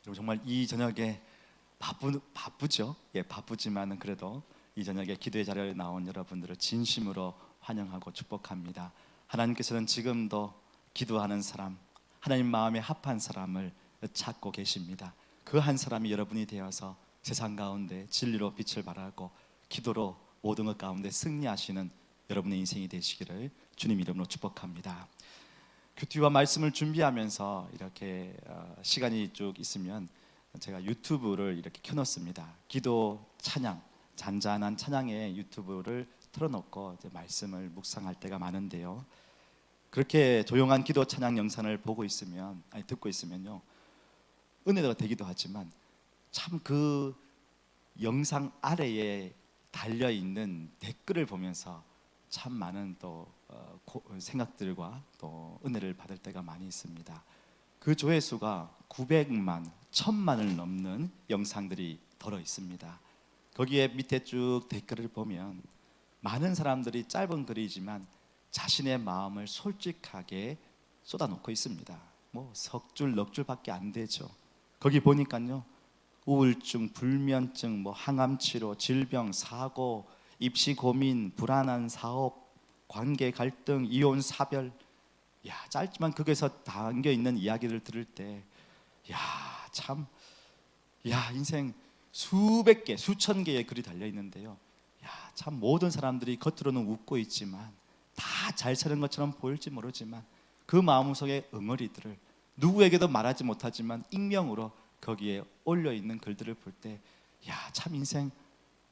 여러분 정말 이 저녁에 바쁘죠? 예, 바쁘지만은 그래도 이 저녁에 기도의 자리에 나온 여러분들을 진심으로 환영하고 축복합니다. 하나님께서는 지금도 기도하는 사람, 하나님 마음에 합한 사람을 찾고 계십니다. 그 한 사람이 여러분이 되어서 세상 가운데 진리로 빛을 발하고 기도로 모든 것 가운데 승리하시는 여러분의 인생이 되시기를 주님 이름으로 축복합니다. 큐티와 말씀을 준비하면서 이렇게 시간이 쭉 있으면 제가 유튜브를 이렇게 켜놓습니다. 기도 찬양, 잔잔한 찬양의 유튜브를 틀어놓고 이제 말씀을 묵상할 때가 많은데요. 그렇게 조용한 기도 찬양 영상을 보고 있으면, 듣고 있으면요, 은혜가 되기도 하지만 참 그 영상 아래에 달려 있는 댓글을 보면서 참 많은 또 생각들과 또 은혜를 받을 때가 많이 있습니다. 그 조회수가 900만, 1000만을 넘는 영상들이 들어 있습니다. 거기에 밑에 쭉 댓글을 보면 많은 사람들이 짧은 글이지만 자신의 마음을 솔직하게 쏟아놓고 있습니다. 뭐 석 줄, 넉 줄밖에 안 되죠. 거기 보니까요, 우울증, 불면증, 항암 치료, 질병, 사고, 입시 고민, 불안한 사업, 관계 갈등, 이혼 사별, 짧지만 거기서 담겨 있는 이야기를 들을 때, 인생 수백 개, 수천 개의 글이 달려 있는데요. 참 모든 사람들이 겉으로는 웃고 있지만 다 잘 사는 것처럼 보일지 모르지만 그 마음속의 응어리들을 누구에게도 말하지 못하지만 익명으로 거기에 올려 있는 글들을 볼 때, 참 인생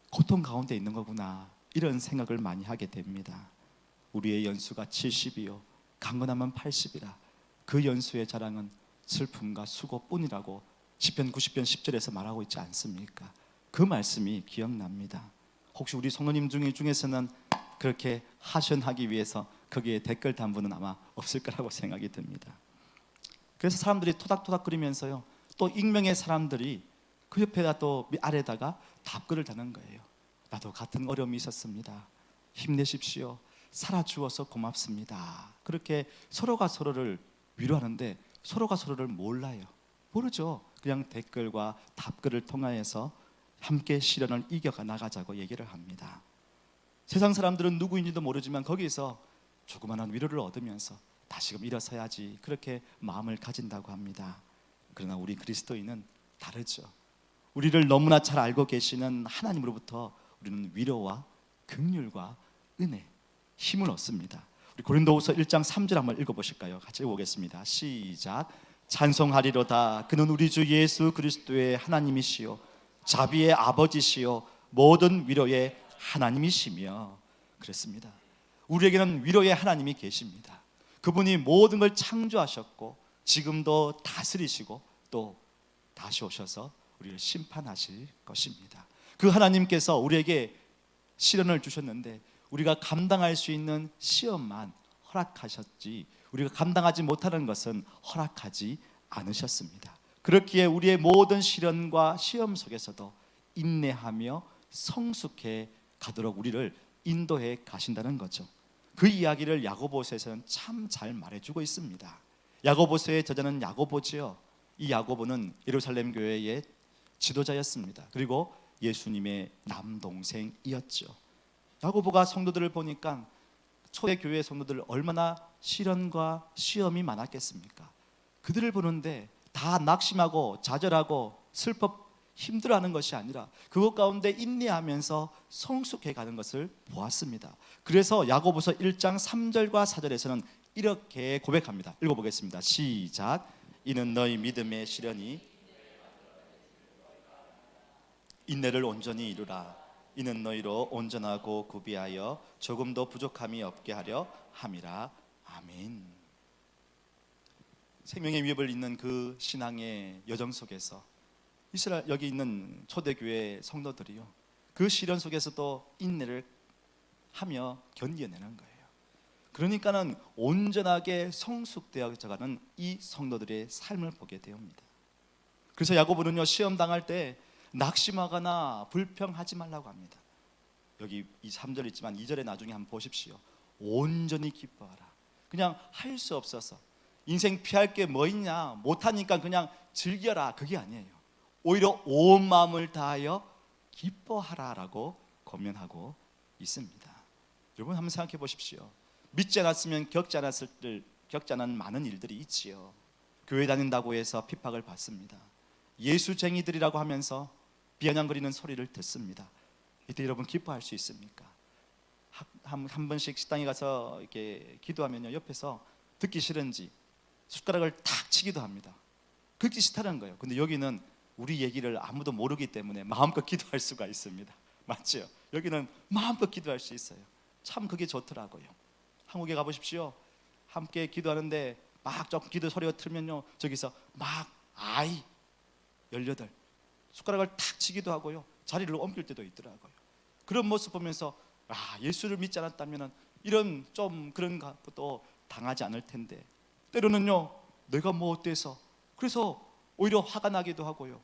고통 가운데 있는 거구나, 이런 생각을 많이 하게 됩니다. 우리의 연수가 70이요 강건하면 80이라 그 연수의 자랑은 슬픔과 수고뿐이라고 시편 90편 10절에서 말하고 있지 않습니까? 그 말씀이 기억납니다. 혹시 우리 성도님 중에서는 그렇게 하선하기 위해서 거기에 댓글 단 분은 아마 없을 거라고 생각이 듭니다. 그래서 사람들이 토닥토닥거리면서요, 또 익명의 사람들이 그 옆에다 또 아래다가 답글을 다는 거예요. 나도 같은 어려움이 있었습니다. 힘내십시오. 살아주어서 고맙습니다. 그렇게 서로가 서로를 위로하는데 서로가 서로를 몰라요. 모르죠. 그냥 댓글과 답글을 통하여서 함께 시련을 이겨가 나가자고 얘기를 합니다. 세상 사람들은 누구인지도 모르지만 거기서 조그마한 위로를 얻으면서 다시금 일어서야지, 그렇게 마음을 가진다고 합니다. 그러나 우리 그리스도인은 다르죠. 우리를 너무나 잘 알고 계시는 하나님으로부터 우리는 위로와 긍휼과 은혜, 힘을 얻습니다. 우리 고린도후서 1장 3절 한번 읽어보실까요? 같이 읽어보겠습니다. 시작. 찬송하리로다. 그는 우리 주 예수 그리스도의 하나님이시요 자비의 아버지시요 모든 위로의 하나님이시며. 그랬습니다. 우리에게는 위로의 하나님이 계십니다. 그분이 모든 걸 창조하셨고 지금도 다스리시고 또 다시 오셔서 우리를 심판하실 것입니다. 그 하나님께서 우리에게 시련을 주셨는데 우리가 감당할 수 있는 시험만 허락하셨지 우리가 감당하지 못하는 것은 허락하지 않으셨습니다. 그렇기에 우리의 모든 시련과 시험 속에서도 인내하며 성숙해 가도록 우리를 인도해 가신다는 거죠. 그 이야기를 야고보서에서는 참 잘 말해주고 있습니다. 야고보서의 저자는 야고보지요. 이 야고보는 예루살렘 교회의 지도자였습니다. 그리고 예수님의 남동생이었죠. 야고보가 성도들을 보니까 초대교회 성도들 얼마나 시련과 시험이 많았겠습니까? 그들을 보는데 다 낙심하고 좌절하고 슬퍼 힘들어하는 것이 아니라 그것 가운데 인내하면서 성숙해 가는 것을 보았습니다. 그래서 야고보서 1장 3절과 4절에서는 이렇게 고백합니다. 읽어보겠습니다. 시작. 이는 너희 믿음의 시련이 인내를 온전히 이루라. 이는 너희로 온전하고 구비하여 조금도 부족함이 없게 하려 함이라. 아멘. 생명의 위협을 잇는 그 신앙의 여정 속에서 이스라엘 여기 있는 초대교회 성도들이요, 그 시련 속에서도 인내를 하며 견뎌내는 거예요. 그러니까는 온전하게 성숙되어져가는 이 성도들의 삶을 보게 됩니다. 그래서 야고보는요, 시험 당할 때 낙심하거나 불평하지 말라고 합니다. 여기 이 3절 있지만 2절에 나중에 한번 보십시오. 온전히 기뻐하라. 그냥 할 수 없어서 인생 피할 게 뭐 있냐, 못하니까 그냥 즐겨라 그게 아니에요. 오히려 온 마음을 다하여 기뻐하라라고 권면하고 있습니다. 여러분 한번 생각해 보십시오. 믿지 않았으면 겪지 않은 많은 일들이 있지요. 교회 다닌다고 해서 핍박을 받습니다. 예수쟁이들이라고 하면서 비아냥거리는 소리를 듣습니다. 이때 여러분 기뻐할 수 있습니까? 한 번씩 식당에 가서 이렇게 기도하면요, 옆에서 듣기 싫은지 숟가락을 탁 치기도 합니다. 듣기 싫다는 거예요. 근데 여기는 우리 얘기를 아무도 모르기 때문에 마음껏 기도할 수가 있습니다. 맞죠? 여기는 마음껏 기도할 수 있어요. 참 그게 좋더라고요. 한국에 가보십시오. 함께 기도하는데 막 조금 기도 소리가 틀면요, 저기서 막 아이 18 숟가락을 탁 치기도 하고요, 자리를 옮길 때도 있더라고요. 그런 모습 보면서 예수를 믿지 않았다면 이런 좀 그런 것도 당하지 않을 텐데, 때로는요 내가 뭐 어때서 그래서 오히려 화가 나기도 하고요,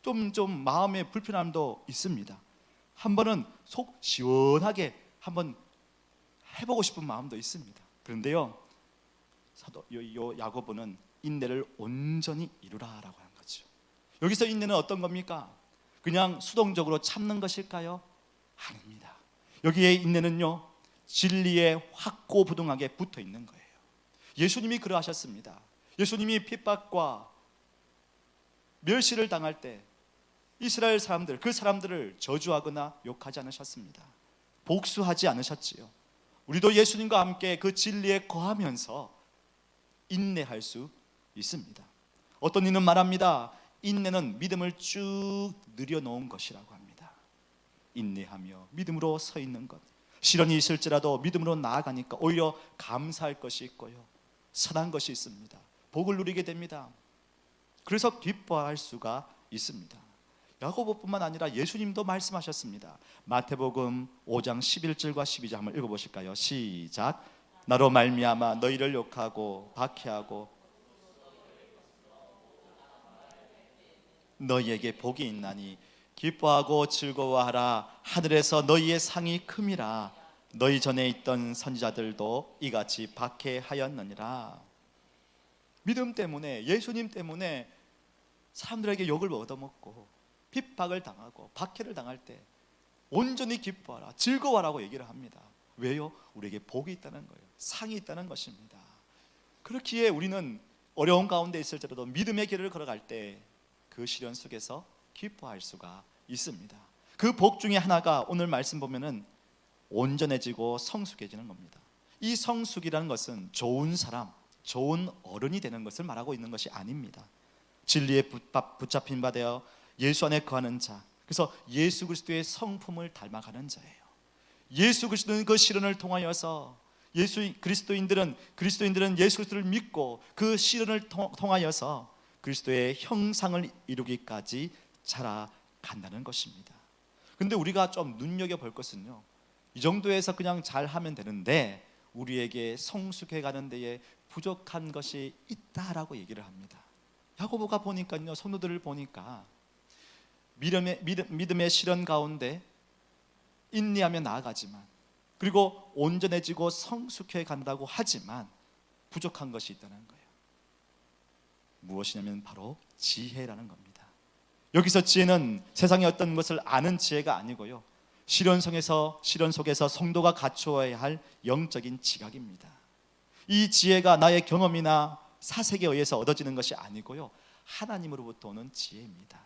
좀 마음의 불편함도 있습니다. 한 번은 속 시원하게 한번 해보고 싶은 마음도 있습니다. 그런데요, 사도 야고보는 인내를 온전히 이루라라고 하는 거죠. 여기서 인내는 어떤 겁니까? 그냥 수동적으로 참는 것일까요? 아닙니다. 여기에 인내는요, 진리에 확고부동하게 붙어 있는 거예요. 예수님이 그러하셨습니다. 예수님이 핍박과 멸시를 당할 때 이스라엘 사람들, 그 사람들을 저주하거나 욕하지 않으셨습니다. 복수하지 않으셨지요. 우리도 예수님과 함께 그 진리에 거하면서 인내할 수 있습니다. 어떤 이는 말합니다. 인내는 믿음을 쭉 늘여놓은 것이라고 합니다. 인내하며 믿음으로 서 있는 것, 시련이 있을지라도 믿음으로 나아가니까 오히려 감사할 것이 있고요, 선한 것이 있습니다. 복을 누리게 됩니다. 그래서 기뻐할 수가 있습니다. 야고보뿐만 아니라 예수님도 말씀하셨습니다. 마태복음 5장 11절과 12절 한번 읽어보실까요? 시작. 나로 말미암아 너희를 욕하고 박해하고 너희에게 복이 있나니 기뻐하고 즐거워하라. 하늘에서 너희의 상이 큼이라. 너희 전에 있던 선지자들도 이같이 박해하였느니라. 믿음 때문에, 예수님 때문에 사람들에게 욕을 얻어먹고 핍박을 당하고 박해를 당할 때 온전히 기뻐하라, 즐거워하라고 얘기를 합니다. 왜요? 우리에게 복이 있다는 거예요. 상이 있다는 것입니다. 그렇기에 우리는 어려운 가운데 있을지라도 믿음의 길을 걸어갈 때 그 시련 속에서 기뻐할 수가 있습니다. 그 복 중에 하나가 오늘 말씀 보면은 온전해지고 성숙해지는 겁니다. 이 성숙이라는 것은 좋은 사람, 좋은 어른이 되는 것을 말하고 있는 것이 아닙니다. 진리에 붙잡힌 바 되어 예수 안에 거하는 자, 그래서 예수 그리스도의 성품을 닮아가는 자예요. 예수 그리스도는 그 시련을 통하여서 그리스도인들은 예수 그리스도를 믿고 그 시련을 통하여서 그리스도의 형상을 이루기까지 자라간다는 것입니다. 그런데 우리가 좀 눈여겨볼 것은요, 이 정도에서 그냥 잘하면 되는데 우리에게 성숙해가는 데에 부족한 것이 있다라고 얘기를 합니다. 야고보가 보니까요, 성도들을 보니까 믿음의 시련 가운데 인내하며 나아가지만, 그리고 온전해지고 성숙해 간다고 하지만 부족한 것이 있다는 거예요. 무엇이냐면 바로 지혜라는 겁니다. 여기서 지혜는 세상의 어떤 것을 아는 지혜가 아니고요, 시련 속에서 성도가 갖추어야 할 영적인 지각입니다. 이 지혜가 나의 경험이나 사색에 의해서 얻어지는 것이 아니고요, 하나님으로부터 오는 지혜입니다.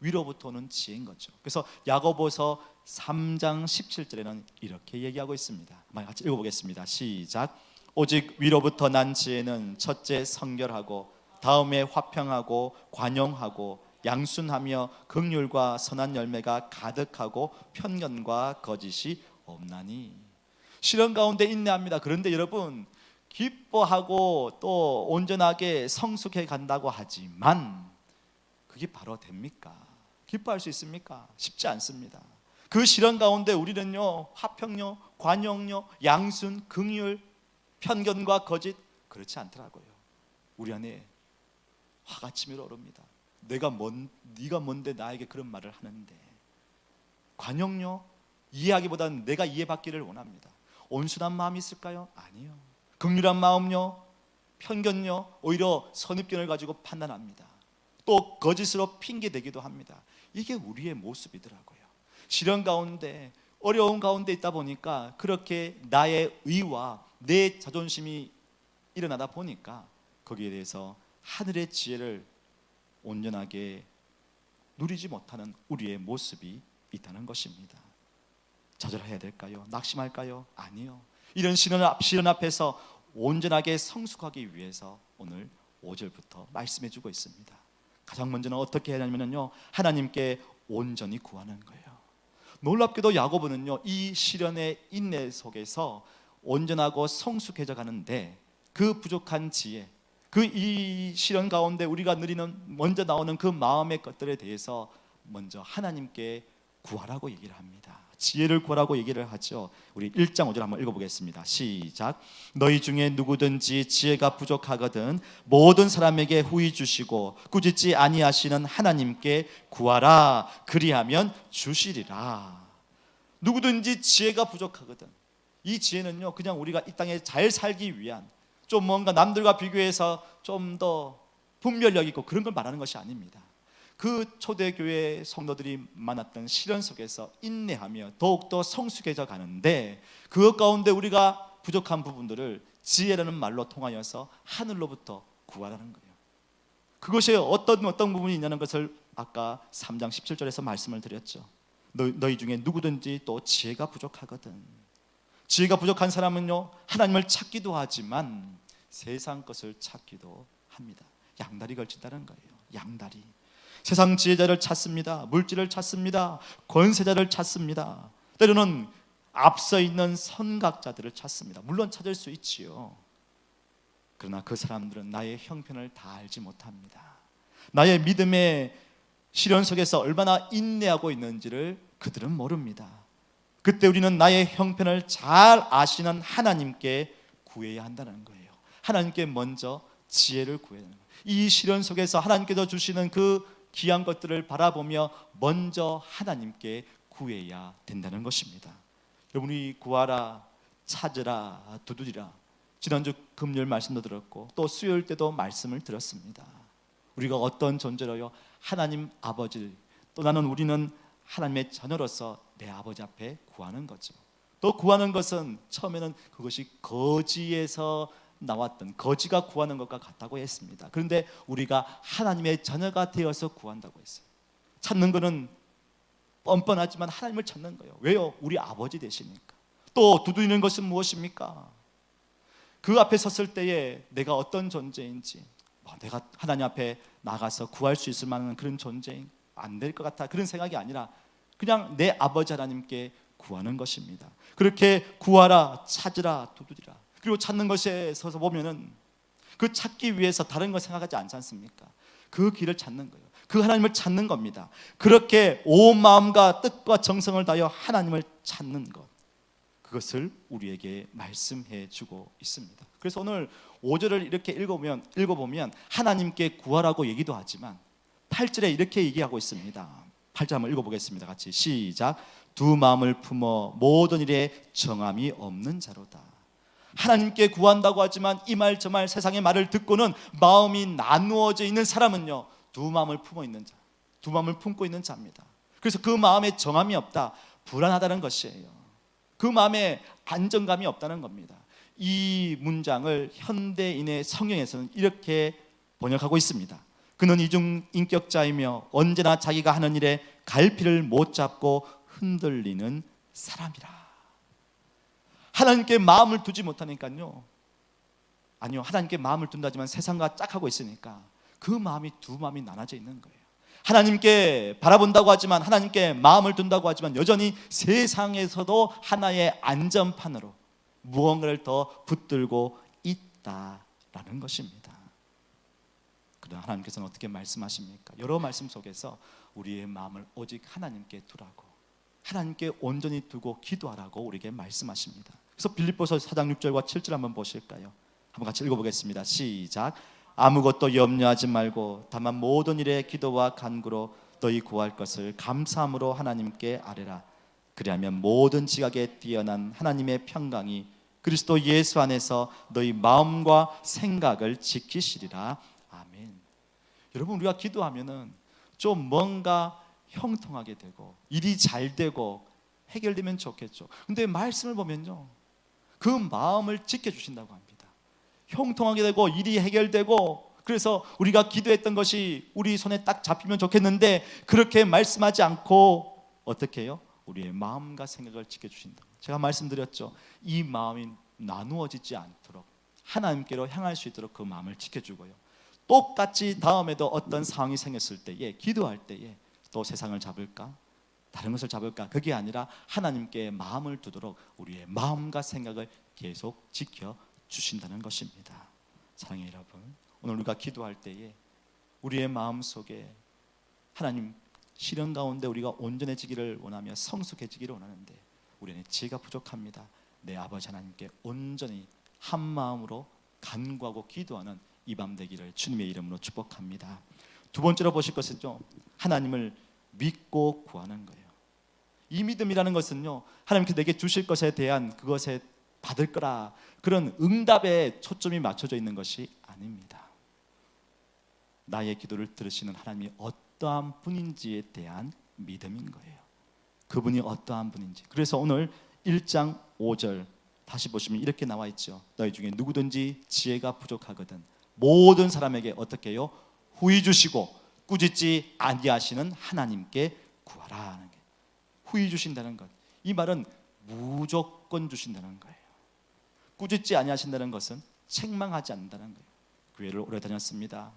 위로부터 오는 지혜인 거죠. 그래서 야고보서 3장 17절에는 이렇게 얘기하고 있습니다. 같이 읽어보겠습니다. 시작. 오직 위로부터 난 지혜는 첫째 성결하고 다음에 화평하고 관용하고 양순하며 긍휼과 선한 열매가 가득하고 편견과 거짓이 없나니. 시련 가운데 인내합니다. 그런데 여러분, 기뻐하고 또 온전하게 성숙해 간다고 하지만 그게 바로 됩니까? 기뻐할 수 있습니까? 쉽지 않습니다. 그 시련 가운데 우리는요, 화평요, 관용요, 양순, 긍휼, 편견과 거짓, 그렇지 않더라고요. 우리 안에 화가 치밀어 오릅니다. 네가 뭔데 나에게 그런 말을 하는데. 관용요, 이해하기보다는 내가 이해받기를 원합니다. 온순한 마음이 있을까요? 아니요. 긍휼한 마음요, 편견요, 오히려 선입견을 가지고 판단합니다. 또 거짓으로 핑계대기도 합니다. 이게 우리의 모습이더라고요. 시련 가운데, 어려운 가운데 있다 보니까 그렇게 나의 의와 내 자존심이 일어나다 보니까 거기에 대해서 하늘의 지혜를 온전하게 누리지 못하는 우리의 모습이 있다는 것입니다. 좌절해야 될까요? 낙심할까요? 아니요. 이런 시련 앞에서 온전하게 성숙하기 위해서 오늘 5절부터 말씀해 주고 있습니다. 가장 먼저는 어떻게 해야 하냐면요, 하나님께 온전히 구하는 거예요. 놀랍게도 야고보는요, 이 시련의 인내 속에서 온전하고 성숙해져 가는데 그 부족한 지혜, 이 시련 가운데 우리가 누리는 먼저 나오는 그 마음의 것들에 대해서 먼저 하나님께 구하라고 얘기를 합니다. 지혜를 구하라고 얘기를 하죠. 우리 1장 5절 한번 읽어보겠습니다. 시작. 너희 중에 누구든지 지혜가 부족하거든 모든 사람에게 후히 주시고 꾸짖지 아니하시는 하나님께 구하라. 그리하면 주시리라. 누구든지 지혜가 부족하거든. 이 지혜는요, 그냥 우리가 이 땅에 잘 살기 위한, 좀 뭔가 남들과 비교해서 좀 더 분별력 있고 그런 걸 말하는 것이 아닙니다. 그 초대교회 성도들이 만났던 시련 속에서 인내하며 더욱더 성숙해져 가는데, 그것 가운데 우리가 부족한 부분들을 지혜라는 말로 통하여서 하늘로부터 구하라는 거예요. 그것이 어떤 부분이 있냐는 것을 아까 3장 17절에서 말씀을 드렸죠. 너희 중에 누구든지 또 지혜가 부족하거든. 지혜가 부족한 사람은요, 하나님을 찾기도 하지만 세상 것을 찾기도 합니다. 양다리 걸친다는 거예요. 양다리. 세상 지혜자를 찾습니다. 물질을 찾습니다. 권세자를 찾습니다. 때로는 앞서 있는 선각자들을 찾습니다. 물론 찾을 수 있지요. 그러나 그 사람들은 나의 형편을 다 알지 못합니다. 나의 믿음의 시련 속에서 얼마나 인내하고 있는지를 그들은 모릅니다. 그때 우리는 나의 형편을 잘 아시는 하나님께 구해야 한다는 거예요. 하나님께 먼저 지혜를 구해야 하는 거예요. 이 시련 속에서 하나님께서 주시는 그 귀한 것들을 바라보며 먼저 하나님께 구해야 된다는 것입니다. 여러분이 구하라, 찾으라, 두드리라, 지난주 금요일 말씀도 들었고 또 수요일 때도 말씀을 들었습니다. 우리가 어떤 존재로요, 하나님 아버지, 또 우리는 하나님의 자녀로서 내 아버지 앞에 구하는 거죠. 또 구하는 것은 처음에는 그것이 거지에서 나왔던, 거지가 구하는 것과 같다고 했습니다. 그런데 우리가 하나님의 자녀가 되어서 구한다고 했어요. 찾는 것은 뻔뻔하지만 하나님을 찾는 거예요. 왜요? 우리 아버지 되시니까. 또 두드리는 것은 무엇입니까? 그 앞에 섰을 때에 내가 어떤 존재인지, 내가 하나님 앞에 나가서 구할 수 있을 만한 그런 존재인, 안 될 것 같아, 그런 생각이 아니라 그냥 내 아버지 하나님께 구하는 것입니다. 그렇게 구하라, 찾으라, 두드리라. 그리고 찾는 것에 서서 보면은 그 찾기 위해서 다른 거 생각하지 않지 않습니까? 그 길을 찾는 거예요. 그 하나님을 찾는 겁니다. 그렇게 온 마음과 뜻과 정성을 다하여 하나님을 찾는 것, 그것을 우리에게 말씀해 주고 있습니다. 그래서 오늘 5절을 이렇게 읽어보면 하나님께 구하라고 얘기도 하지만 8절에 이렇게 얘기하고 있습니다. 8절 한번 읽어보겠습니다. 같이 시작. 두 마음을 품어 모든 일에 정함이 없는 자로다. 하나님께 구한다고 하지만 이 말 저 말 세상의 말을 듣고는 마음이 나누어져 있는 사람은요, 두 마음을 품어 있는 자, 두 마음을 품고 있는 자입니다. 그래서 그 마음에 정함이 없다, 불안하다는 것이에요. 그 마음에 안정감이 없다는 겁니다. 이 문장을 현대인의 성경에서는 이렇게 번역하고 있습니다. 그는 이중인격자이며 언제나 자기가 하는 일에 갈피를 못 잡고 흔들리는 사람이라. 하나님께 마음을 두지 못하니까요, 아니요, 하나님께 마음을 둔다지만 세상과 짝하고 있으니까 그 마음이 두 마음이 나눠져 있는 거예요. 하나님께 바라본다고 하지만, 하나님께 마음을 둔다고 하지만 여전히 세상에서도 하나의 안전판으로 무언가를 더 붙들고 있다라는 것입니다. 그러나 하나님께서는 어떻게 말씀하십니까? 여러 말씀 속에서 우리의 마음을 오직 하나님께 두라고, 하나님께 온전히 두고 기도하라고 우리에게 말씀하십니다. 그래서 빌립보서 4장 6절과 7절 한번 보실까요? 한번 같이 읽어보겠습니다. 시작. 아무것도 염려하지 말고 다만 모든 일에 기도와 간구로 너희 구할 것을 감사함으로 하나님께 아뢰라. 그리하면 모든 지각에 뛰어난 하나님의 평강이 그리스도 예수 안에서 너희 마음과 생각을 지키시리라. 아멘. 여러분, 우리가 기도하면은 좀 뭔가 형통하게 되고 일이 잘 되고 해결되면 좋겠죠. 근데 말씀을 보면요, 그 마음을 지켜주신다고 합니다. 형통하게 되고 일이 해결되고, 그래서 우리가 기도했던 것이 우리 손에 딱 잡히면 좋겠는데 그렇게 말씀하지 않고 어떻게 해요? 우리의 마음과 생각을 지켜주신다. 제가 말씀드렸죠. 이 마음이 나누어지지 않도록 하나님께로 향할 수 있도록 그 마음을 지켜주고요, 똑같이 다음에도 어떤 상황이 생겼을 때에, 기도할 때에 또 세상을 잡을까? 다른 것을 잡을까? 그게 아니라 하나님께 마음을 두도록 우리의 마음과 생각을 계속 지켜주신다는 것입니다. 사랑의 여러분, 오늘 우리가 기도할 때에 우리의 마음 속에 하나님, 시련 가운데 우리가 온전해지기를 원하며 성숙해지기를 원하는데 우리는 지혜가 부족합니다. 내 아버지 하나님께 온전히 한 마음으로 간구하고 기도하는 이 밤 되기를 주님의 이름으로 축복합니다. 두 번째로 보실 것은요, 하나님을 믿고 구하는 거예요. 이 믿음이라는 것은요, 하나님께서 내게 주실 것에 대한 그것에 받을 거라, 그런 응답에 초점이 맞춰져 있는 것이 아닙니다. 나의 기도를 들으시는 하나님이 어떠한 분인지에 대한 믿음인 거예요. 그분이 어떠한 분인지. 그래서 오늘 1장 5절 다시 보시면 이렇게 나와 있죠. 너희 중에 누구든지 지혜가 부족하거든 모든 사람에게 어떻게 해요? 후히 주시고 꾸짖지 아니하시는 하나님께 구하라 하는 게, 후히 주신다는 것, 이 말은 무조건 주신다는 거예요. 꾸짖지 아니하신다는 것은 책망하지 않는다는 거예요. 교회를 오래 다녔습니다.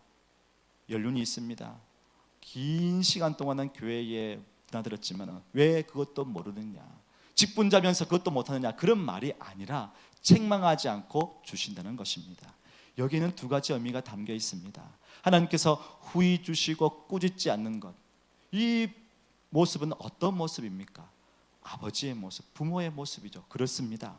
연륜이 있습니다. 긴 시간 동안은 교회에 드나들었지만 왜 그것도 모르느냐, 직분자면서 그것도 못하느냐, 그런 말이 아니라 책망하지 않고 주신다는 것입니다. 여기에는 두 가지 의미가 담겨 있습니다. 하나님께서 후히 주시고 꾸짖지 않는 것, 이 모습은 어떤 모습입니까? 아버지의 모습, 부모의 모습이죠. 그렇습니다.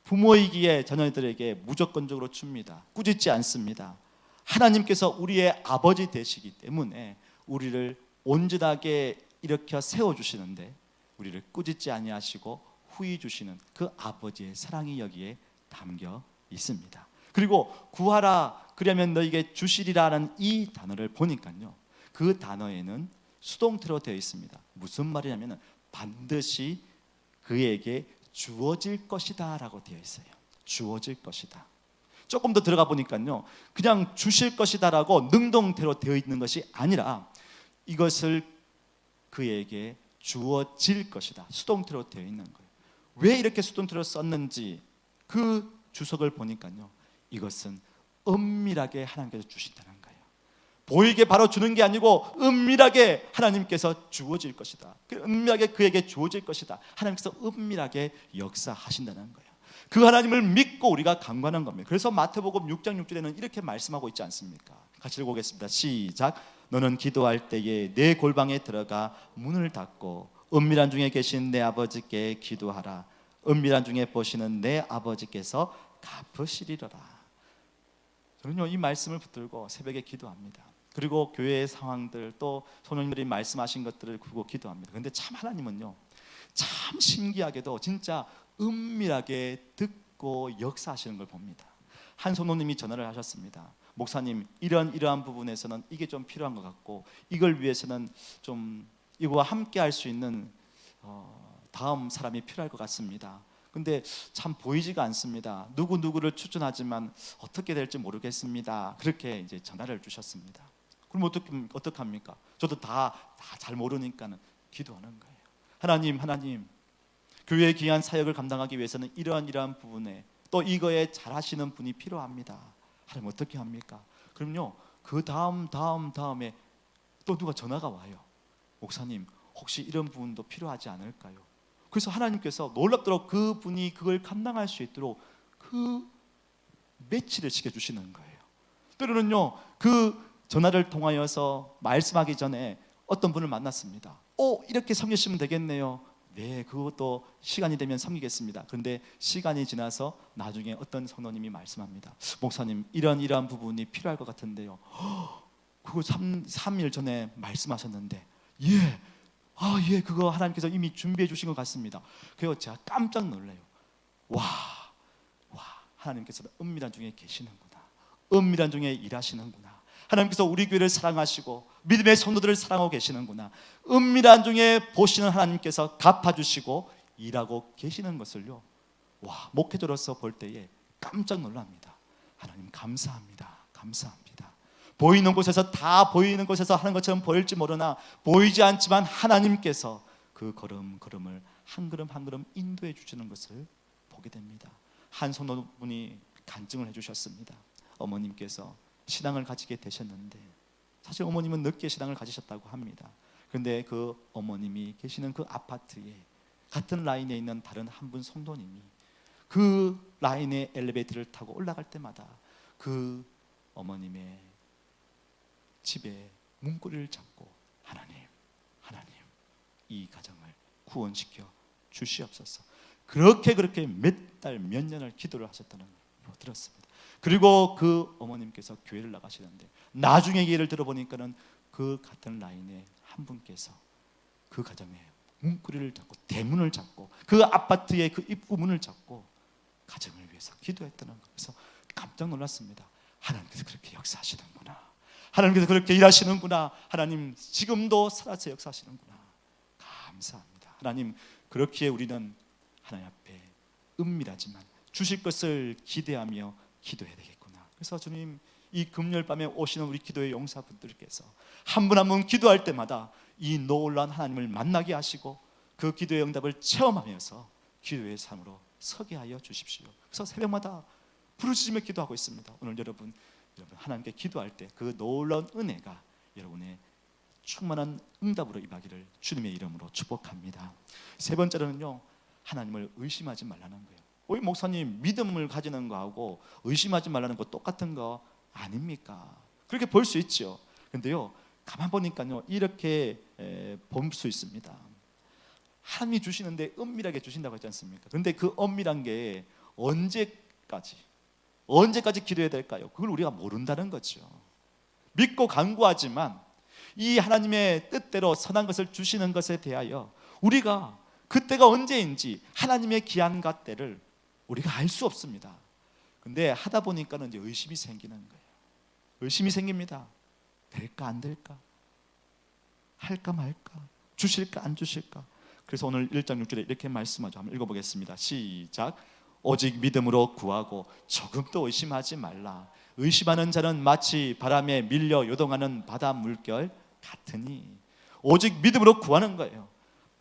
부모이기에 자녀들에게 무조건적으로 줍니다. 꾸짖지 않습니다. 하나님께서 우리의 아버지 되시기 때문에 우리를 온전하게 일으켜 세워주시는데 우리를 꾸짖지 아니하시고 후히 주시는 그 아버지의 사랑이 여기에 담겨 있습니다. 그리고 구하라 그러면 너에게 주시리라는 이 단어를 보니까요, 그 단어에는 수동태로 되어 있습니다. 무슨 말이냐면 반드시 그에게 주어질 것이다 라고 되어 있어요. 주어질 것이다. 조금 더 들어가 보니까요, 그냥 주실 것이다 라고 능동태로 되어 있는 것이 아니라 이것을 그에게 주어질 것이다, 수동태로 되어 있는 거예요. 왜 이렇게 수동태로 썼는지 그 주석을 보니까요, 이것은 은밀하게 하나님께서 주신다는 거예요. 보이게 바로 주는 게 아니고 은밀하게 하나님께서 주어질 것이다, 은밀하게 그에게 주어질 것이다, 하나님께서 은밀하게 역사하신다는 거예요. 그 하나님을 믿고 우리가 간구하는 겁니다. 그래서 마태복음 6장 6절에는 이렇게 말씀하고 있지 않습니까? 같이 읽어보겠습니다. 시작. 너는 기도할 때에 내 골방에 들어가 문을 닫고 은밀한 중에 계신 내 아버지께 기도하라. 은밀한 중에 보시는 내 아버지께서 갚으시리라. 저는요, 이 말씀을 붙들고 새벽에 기도합니다. 그리고 교회의 상황들, 또 성령님들이 말씀하신 것들을 두고 기도합니다. 그런데 참 하나님은요, 참 신기하게도 진짜 은밀하게 듣고 역사하시는 걸 봅니다. 한 성도님이 전화를 하셨습니다. 목사님, 이러한 부분에서는 이게 좀 필요한 것 같고 이걸 위해서는 좀 이거와 함께 할 수 있는 다음 사람이 필요할 것 같습니다. 근데 참 보이지가 않습니다. 누구를 추천하지만 어떻게 될지 모르겠습니다. 그렇게 이제 전화를 주셨습니다. 그럼 어떡합니까? 저도 다 잘 모르니까는 기도하는 거예요. 하나님, 교회의 귀한 사역을 감당하기 위해서는 이러한 부분에 또 이거에 잘하시는 분이 필요합니다. 하나님 어떻게 합니까? 그럼요, 그 다음에 또 누가 전화가 와요. 목사님, 혹시 이런 부분도 필요하지 않을까요? 그래서 하나님께서 놀랍도록 그 분이 그걸 감당할 수 있도록 그 매치를 시켜주시는 거예요. 때로는요, 그 전화를 통하여서 말씀하기 전에 어떤 분을 만났습니다. 이렇게 섬기시면 되겠네요. 네, 그것도 시간이 되면 섬기겠습니다. 그런데 시간이 지나서 나중에 어떤 성도님이 말씀합니다. 목사님, 이러한 부분이 필요할 것 같은데요. 그거 3일 전에 말씀하셨는데 예, 그거 하나님께서 이미 준비해 주신 것 같습니다. 그래서 제가 깜짝 놀라요. 와, 하나님께서 은밀한 중에 계시는구나, 은밀한 중에 일하시는구나, 하나님께서 우리 교회를 사랑하시고 믿음의 성도들을 사랑하고 계시는구나. 은밀한 중에 보시는 하나님께서 갚아주시고 일하고 계시는 것을요, 목회자로서 볼 때에 깜짝 놀랍니다. 하나님 감사합니다. 감사합니다. 보이는 곳에서, 다 보이는 곳에서 하는 것처럼 보일지 모르나 보이지 않지만 하나님께서 그 걸음걸음을 한 걸음 한 걸음 인도해 주시는 것을 보게 됩니다. 한 성도분이 간증을 해주셨습니다. 어머님께서 신앙을 가지게 되셨는데, 사실 어머님은 늦게 신앙을 가지셨다고 합니다. 그런데 그 어머님이 계시는 그 아파트에 같은 라인에 있는 다른 한 분 성도님이 그 라인의 엘리베이터를 타고 올라갈 때마다 그 어머님의 집에 문고리를 잡고 하나님, 하나님, 이 가정을 구원시켜 주시옵소서. 그렇게 몇 달, 몇 년을 기도를 하셨다는 걸 들었습니다. 그리고 그 어머님께서 교회를 나가시는데 나중에 얘기를 들어보니까는 그 같은 라인의 한 분께서 그 가정에 문고리를 잡고 대문을 잡고 그 아파트의 그 입구 문을 잡고 가정을 위해서 기도했다는 것. 그래서 깜짝 놀랐습니다. 하나님께서 그렇게 역사하시는구나. 하나님께서 그렇게 일하시는구나. 하나님 지금도 살아서 역사하시는구나. 감사합니다. 하나님, 그렇기에 우리는 하나님 앞에 은밀하지만 주실 것을 기대하며 기도해야 되겠구나. 그래서 주님, 이 금요일 밤에 오시는 우리 기도의 용사분들께서 한 분 한 분 기도할 때마다 이 놀라운 하나님을 만나게 하시고 그 기도의 응답을 체험하면서 기도의 삶으로 서게 하여 주십시오. 그래서 새벽마다 부르짖으며 기도하고 있습니다. 오늘 여러분 하나님께 기도할 때 그 놀라운 은혜가 여러분의 충만한 응답으로 임하기를 주님의 이름으로 축복합니다. 세 번째로는요, 하나님을 의심하지 말라는 거예요. 우리 목사님, 믿음을 가지는 거하고 의심하지 말라는 거 똑같은 거 아닙니까? 그렇게 볼 수 있죠. 그런데요, 가만 보니까요, 이렇게 볼 수 있습니다. 하나님이 주시는데 은밀하게 주신다고 했지 않습니까? 그런데 그 은밀한 게 언제까지 기도해야 될까요? 그걸 우리가 모른다는 거죠. 믿고 간구하지만 이 하나님의 뜻대로 선한 것을 주시는 것에 대하여 우리가 그때가 언제인지 하나님의 기한과 때를 우리가 알 수 없습니다. 근데 하다 보니까는 이제 의심이 생기는 거예요. 의심이 생깁니다. 될까 안 될까? 할까 말까? 주실까 안 주실까? 그래서 오늘 1장 6절에 이렇게 말씀하죠. 한번 읽어보겠습니다. 시작. 오직 믿음으로 구하고 조금도 의심하지 말라. 의심하는 자는 마치 바람에 밀려 요동하는 바다 물결 같으니. 오직 믿음으로 구하는 거예요.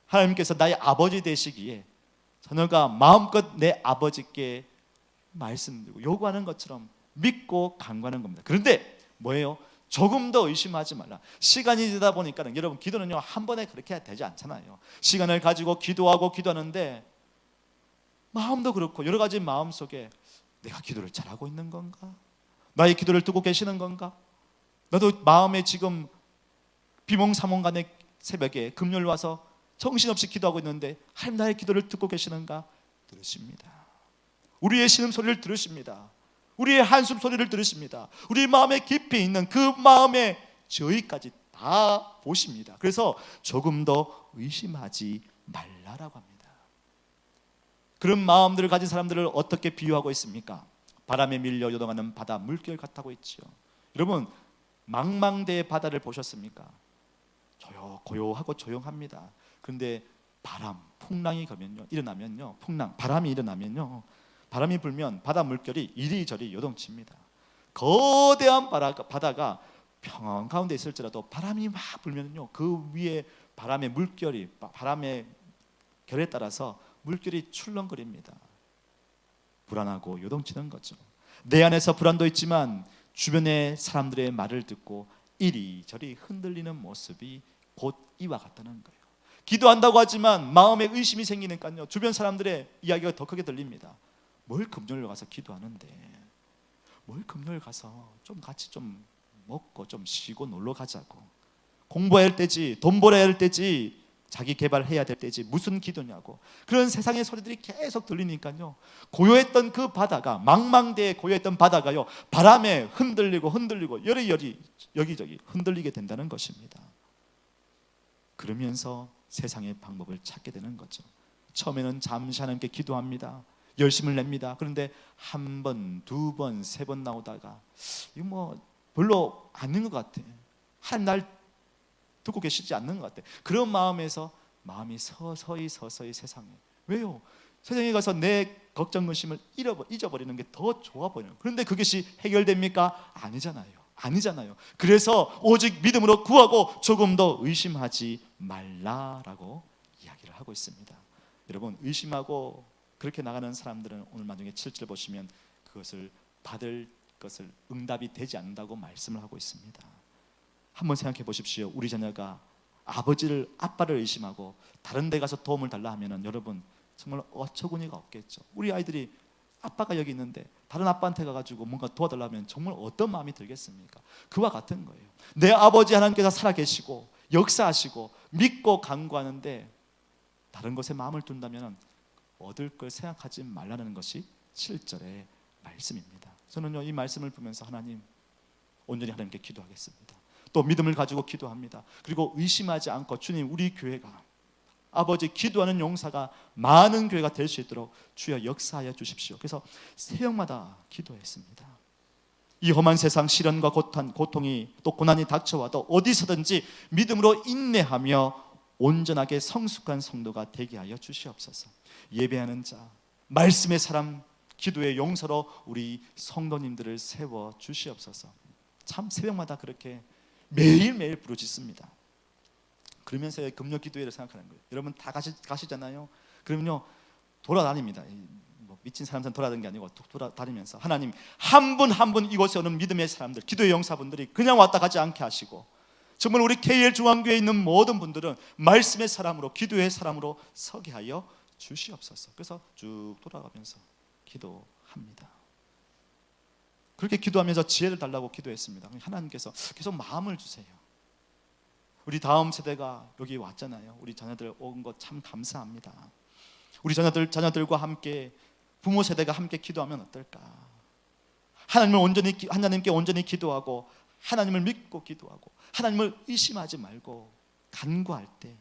하나님께서 나의 아버지 되시기에 자녀가 마음껏 내 아버지께 말씀드리고 요구하는 것처럼 믿고 간구하는 겁니다. 그런데 뭐예요? 조금 더 의심하지 말라. 시간이 지다 보니까 여러분, 기도는요 한 번에 그렇게 되지 않잖아요. 시간을 가지고 기도하는데 마음도 그렇고 여러 가지 마음 속에 내가 기도를 잘하고 있는 건가? 나의 기도를 듣고 계시는 건가? 나도 마음에 지금 비몽사몽간의 새벽에 금요일 와서 정신없이 기도하고 있는데 하나님 나의 기도를 듣고 계시는가? 들으십니다. 우리의 신음소리를 들으십니다. 우리의 한숨 소리를 들으십니다. 우리 마음에 깊이 있는 그 마음의 저희까지 다 보십니다. 그래서 조금 더 의심하지 말라라고 합니다. 그런 마음들을 가진 사람들을 어떻게 비유하고 있습니까? 바람에 밀려 요동하는 바다 물결 같다고 했죠. 여러분, 망망대해 바다를 보셨습니까? 고요하고 조용합니다. 그런데 풍랑이 일어나면요, 바람이 일어나면요, 바람이 불면 바다 물결이 이리저리 요동칩니다. 거대한 바다가 평안 가운데 있을지라도 바람이 막 불면요, 그 위에 바람의 결에 따라서 물결이 출렁거립니다. 불안하고 요동치는 거죠. 내 안에서 불안도 있지만 주변의 사람들의 말을 듣고 이리저리 흔들리는 모습이 곧 이와 같다는 거예요. 기도한다고 하지만 마음에 의심이 생기니까요, 주변 사람들의 이야기가 더 크게 들립니다. 뭘 금요일 가서 기도하는데, 뭘 금요일 가서 좀 같이 좀 먹고 좀 쉬고 놀러 가자고, 공부해야 할 때지, 돈 벌어야 할 때지, 자기 개발해야 될 때지 무슨 기도냐고, 그런 세상의 소리들이 계속 들리니까요, 고요했던 그 바다가, 망망대해 고요했던 바다가요, 바람에 흔들리고 여기저기 흔들리게 된다는 것입니다. 그러면서 세상의 방법을 찾게 되는 거죠. 처음에는 잠시 하나님께 기도합니다. 열심을 냅니다. 그런데 한 번, 두 번, 세 번 나오다가 이거 별로 않는 것 같아. 한 날 듣고 계시지 않는 것 같아. 그런 마음에서 마음이 서서히 세상에, 왜요? 세상에 가서 내 걱정 근심을 잊어버리는 게 더 좋아 보여요. 그런데 그것이 해결됩니까? 아니잖아요. 그래서 오직 믿음으로 구하고 조금 더 의심하지 말라라고 이야기를 하고 있습니다. 여러분, 의심하고 그렇게 나가는 사람들은 오늘 마중에 7절 보시면 그것을 받을 것을 응답이 되지 않는다고 말씀을 하고 있습니다. 한번 생각해 보십시오. 우리 자녀가 아빠를 의심하고 다른 데 가서 도움을 달라 하면은 여러분 정말 어처구니가 없겠죠. 우리 아이들이 아빠가 여기 있는데 다른 아빠한테 가가지고 뭔가 도와달라면 정말 어떤 마음이 들겠습니까? 그와 같은 거예요. 내 아버지 하나님께서 살아계시고 역사하시고 믿고 간구하는데 다른 것에 마음을 둔다면 얻을 걸 생각하지 말라는 것이 7절의 말씀입니다. 저는요, 이 말씀을 보면서 하나님, 온전히 하나님께 기도하겠습니다. 또 믿음을 가지고 기도합니다. 그리고 의심하지 않고 주님, 우리 교회가 아버지 기도하는 용사가 많은 교회가 될 수 있도록 주여 역사하여 주십시오. 그래서 새벽마다 기도했습니다. 이 험한 세상 시련과 고통이 또 고난이 닥쳐와도 어디서든지 믿음으로 인내하며 온전하게 성숙한 성도가 되게 하여 주시옵소서. 예배하는 자, 말씀의 사람, 기도의 용사로 우리 성도님들을 세워 주시옵소서. 참 새벽마다 그렇게 매일매일 부르짖습니다. 그러면서 금요 기도회를 생각하는 거예요. 여러분 다 가시잖아요. 그러면요 돌아다닙니다. 뭐 미친 사람처럼 돌아다니는 게 아니고 돌아다니면서 하나님 한 분 한 분 이곳에 오는 믿음의 사람들, 기도의 용사분들이 그냥 왔다 가지 않게 하시고 정말 우리 KL 중앙교회에 있는 모든 분들은 말씀의 사람으로, 기도의 사람으로 서게 하여 주시옵소서. 그래서 쭉 돌아가면서 기도합니다. 그렇게 기도하면서 지혜를 달라고 기도했습니다. 하나님께서 계속 마음을 주세요. 우리 다음 세대가 여기 왔잖아요. 우리 자녀들 온 것 참 감사합니다. 우리 자녀들과 함께 부모 세대가 함께 기도하면 어떨까? 하나님께 온전히 기도하고 하나님을 믿고 기도하고 하나님을 의심하지 말고 간구할 때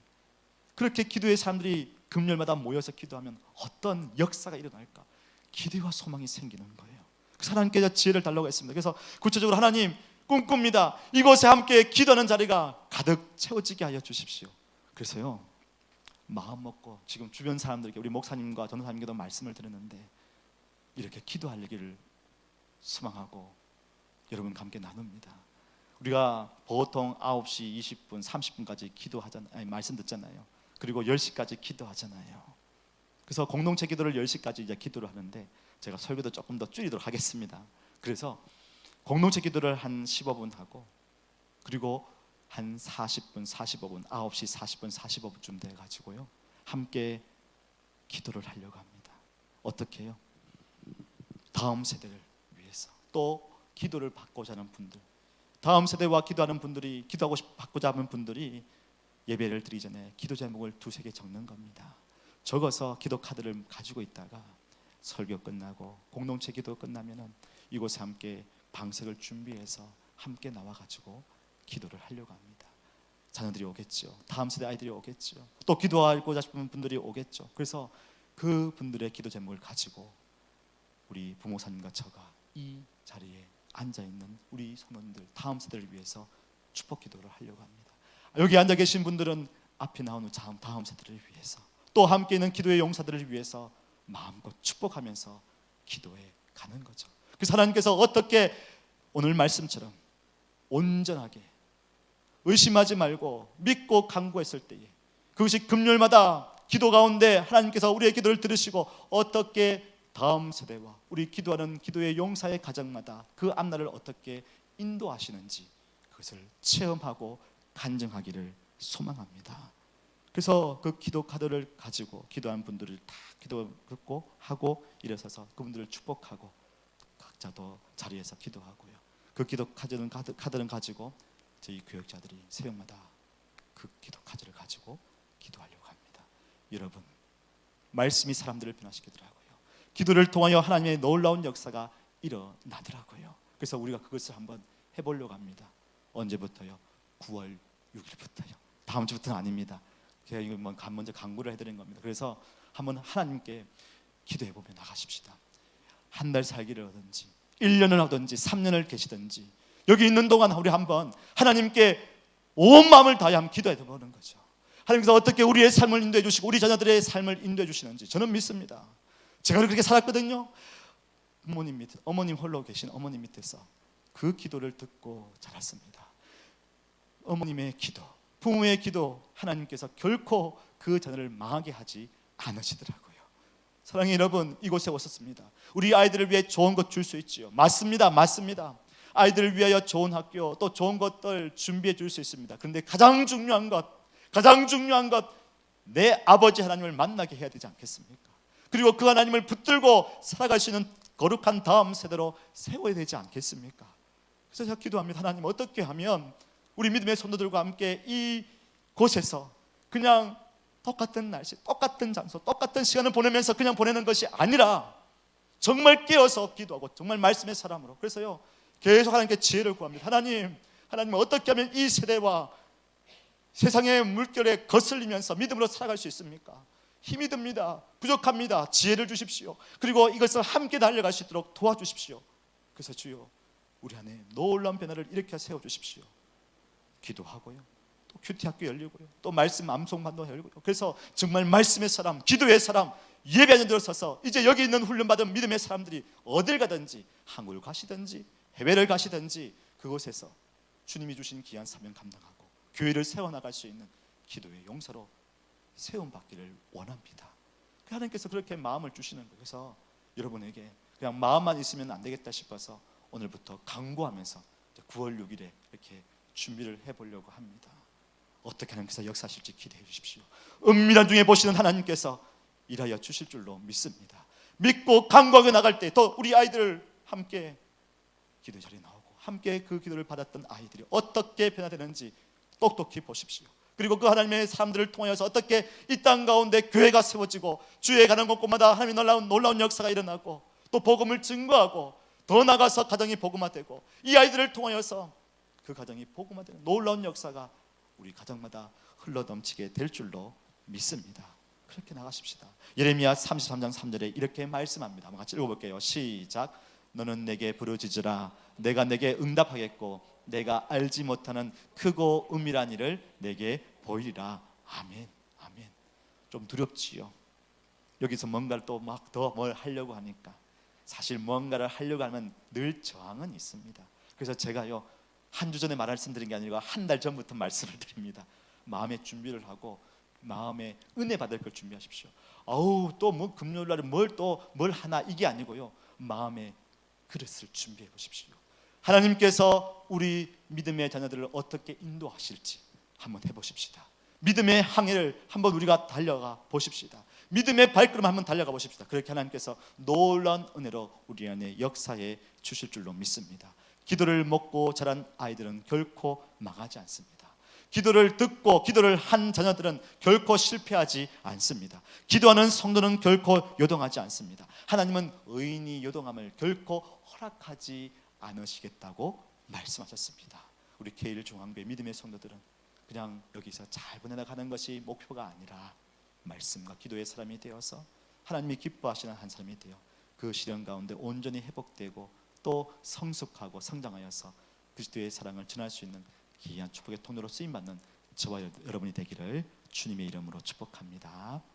그렇게 기도의 사람들이 금요일마다 모여서 기도하면 어떤 역사가 일어날까? 기대와 소망이 생기는 거예요. 하나님께서 지혜를 달라고 했습니다. 그래서 구체적으로 하나님 꿈꿉니다. 이곳에 함께 기도하는 자리가 가득 채워지게 하여 주십시오. 그래서요 마음 먹고 지금 주변 사람들에게, 우리 목사님과 전도사님께도 말씀을 드렸는데 이렇게 기도하기를 소망하고 여러분과 함께 나눕니다. 우리가 보통 9시 20분, 30분까지 기도하잖아요. 말씀 듣잖아요. 그리고 10시까지 기도하잖아요. 그래서 공동체 기도를 10시까지 이제 기도를 하는데 제가 설교도 조금 더 줄이도록 하겠습니다. 그래서 공동체 기도를 한 15분 하고 그리고 한 40분, 45분, 9시 40분, 45분쯤 돼가지고요 함께 기도를 하려고 합니다. 어떻게 해요? 다음 세대를 위해서 또 기도를 받고자 하는 분들, 다음 세대와 기도하는 분들이, 받고자 하는 분들이 예배를 드리기 전에 기도 제목을 2-3개 적는 겁니다. 적어서 기도 카드를 가지고 있다가 설교 끝나고 공동체 기도 끝나면은 이곳에 함께 방석을 준비해서 함께 나와가지고 기도를 하려고 합니다. 자녀들이 오겠죠. 다음 세대 아이들이 오겠죠. 또 기도하고자 싶은 분들이 오겠죠. 그래서 그 분들의 기도 제목을 가지고 우리 부모사님과 저가 이 자리에 앉아있는 우리 성도님들, 다음 세대를 위해서 축복 기도를 하려고 합니다. 여기 앉아 계신 분들은 앞에 나오는 다음 세대를 위해서 또 함께 있는 기도의 용사들을 위해서 마음껏 축복하면서 기도해 가는 거죠. 그래서 하나님께서 어떻게 오늘 말씀처럼 온전하게 의심하지 말고 믿고 간구했을 때에 그것이 금요일마다 기도 가운데 하나님께서 우리의 기도를 들으시고 어떻게 다음 세대와 우리 기도하는 기도의 용사의 가정마다 그 앞날을 어떻게 인도하시는지 그것을 체험하고 간증하기를 소망합니다. 그래서 그 기도 카드를 가지고 기도한 분들을 다 기도 듣고 하고 일어서서 그분들을 축복하고 각자도 자리에서 기도하고요. 그 기도 카드는 가지고 저희 교역자들이 새벽마다 그 기도 카드를 가지고 기도하려고 합니다. 여러분, 말씀이 사람들을 변화시키더라고요. 기도를 통하여 하나님의 놀라운 역사가 일어나더라고요. 그래서 우리가 그것을 한번 해보려고 합니다. 언제부터요? 9월 6일부터요. 다음 주부터는 아닙니다. 제가 이거 먼저 강구를 해드린 겁니다. 그래서 한번 하나님께 기도해보며 나가십시다. 한 달 살기를 하든지 1년을 하든지 3년을 계시든지 여기 있는 동안 우리 한번 하나님께 온 마음을 다해 한번 기도해 보는 거죠. 하나님께서 어떻게 우리의 삶을 인도해 주시고 우리 자녀들의 삶을 인도해 주시는지 저는 믿습니다. 제가 그렇게 살았거든요. 부모님 밑에, 어머님 홀로 계신 어머님 밑에서 그 기도를 듣고 자랐습니다. 어머님의 기도, 부모의 기도, 하나님께서 결코 그 자녀를 망하게 하지 않으시더라고요. 사랑하는 여러분, 이곳에 오셨습니다. 우리 아이들을 위해 좋은 것 줄 수 있지요. 맞습니다. 아이들을 위하여 좋은 학교, 또 좋은 것들 준비해 줄 수 있습니다. 그런데 가장 중요한 것, 내 아버지 하나님을 만나게 해야 되지 않겠습니까? 그리고 그 하나님을 붙들고 살아갈 수 있는 거룩한 다음 세대로 세워야 되지 않겠습니까? 그래서 제가 기도합니다. 하나님, 어떻게 하면 우리 믿음의 성도들과 함께 이 곳에서 그냥 똑같은 날씨, 똑같은 장소, 똑같은 시간을 보내면서 그냥 보내는 것이 아니라 정말 깨어서 기도하고 정말 말씀의 사람으로, 그래서요 계속 하나님께 지혜를 구합니다. 하나님 어떻게 하면 이 세대와 세상의 물결에 거슬리면서 믿음으로 살아갈 수 있습니까? 힘이 듭니다. 부족합니다. 지혜를 주십시오. 그리고 이것을 함께 달려갈 수 있도록 도와주십시오. 그래서 주여, 우리 안에 놀라운 변화를 일으켜 세워주십시오. 기도하고요, 또 큐티 학교 열리고요, 또 말씀 암송반도 열고요. 그래서 정말 말씀의 사람, 기도의 사람, 예배하는 데로 서서 이제 여기 있는 훈련받은 믿음의 사람들이 어딜 가든지, 한국을 가시든지 해외를 가시든지 그곳에서 주님이 주신 귀한 사명 감당하고 교회를 세워나갈 수 있는 기도의 용사로 세움받기를 원합니다. 하나님께서 그렇게 마음을 주시는 거예요. 그래서 여러분에게 그냥 마음만 있으면 안 되겠다 싶어서 오늘부터 강구하면서 9월 6일에 이렇게 준비를 해보려고 합니다. 어떻게 하나님께서 역사하실지 기대해 주십시오. 은밀한 중에 보시는 하나님께서 일하여 주실 줄로 믿습니다. 믿고 강구하게 나갈 때 또 우리 아이들 함께 기도 자리에 나오고 함께 그 기도를 받았던 아이들이 어떻게 변화되는지 똑똑히 보십시오. 그리고 그 하나님의 사람들을 통하여서 어떻게 이 땅 가운데 교회가 세워지고 주에 가는 곳곳마다 하나님의 놀라운 역사가 일어나고 또 복음을 증거하고 더 나아가서 가정이 복음화되고 이 아이들을 통하여서 그 가정이 복음화되는 놀라운 역사가 우리 가정마다 흘러넘치게 될 줄로 믿습니다. 그렇게 나가십시다. 예레미야 33장 3절에 이렇게 말씀합니다. 한번 같이 읽어볼게요. 시작. 너는 내게 부르짖으라. 내가 내게 응답하겠고 내가 알지 못하는 크고 은밀한 일을 내게 보이리라. 아멘. 아멘. 좀 두렵지요. 여기서 뭔가를 또 막 더 뭘 하려고 하니까 사실 뭔가를 하려고 하면 늘 저항은 있습니다. 그래서 제가요 한 주 전에 말씀드린 게 아니라 한 달 전부터 말씀을 드립니다. 마음의 준비를 하고 마음에 은혜 받을 걸 준비하십시오. 또 뭐 금요일 날에 뭘 하나 이게 아니고요. 마음의 그릇을 준비해 보십시오. 하나님께서 우리 믿음의 자녀들을 어떻게 인도하실지 한번 해보십시다. 믿음의 항해를 한번 우리가 달려가 보십시다. 믿음의 발걸음 한번 달려가 보십시다. 그렇게 하나님께서 놀라운 은혜로 우리 안에 역사해 주실 줄로 믿습니다. 기도를 먹고 자란 아이들은 결코 망하지 않습니다. 기도를 듣고 기도를 한 자녀들은 결코 실패하지 않습니다. 기도하는 성도는 결코 요동하지 않습니다. 하나님은 의인이 요동함을 결코 허락하지 않으시겠다고 말씀하셨습니다. 우리 케일 중앙교회 믿음의 성도들은 그냥 여기서 잘 보내나가는 것이 목표가 아니라 말씀과 기도의 사람이 되어서 하나님이 기뻐하시는 한 사람이 되어 그 시련 가운데 온전히 회복되고 또 성숙하고 성장하여서 그리스도의 사랑을 전할 수 있는 귀한 축복의 통로로 쓰임받는 저와 여러분이 되기를 주님의 이름으로 축복합니다.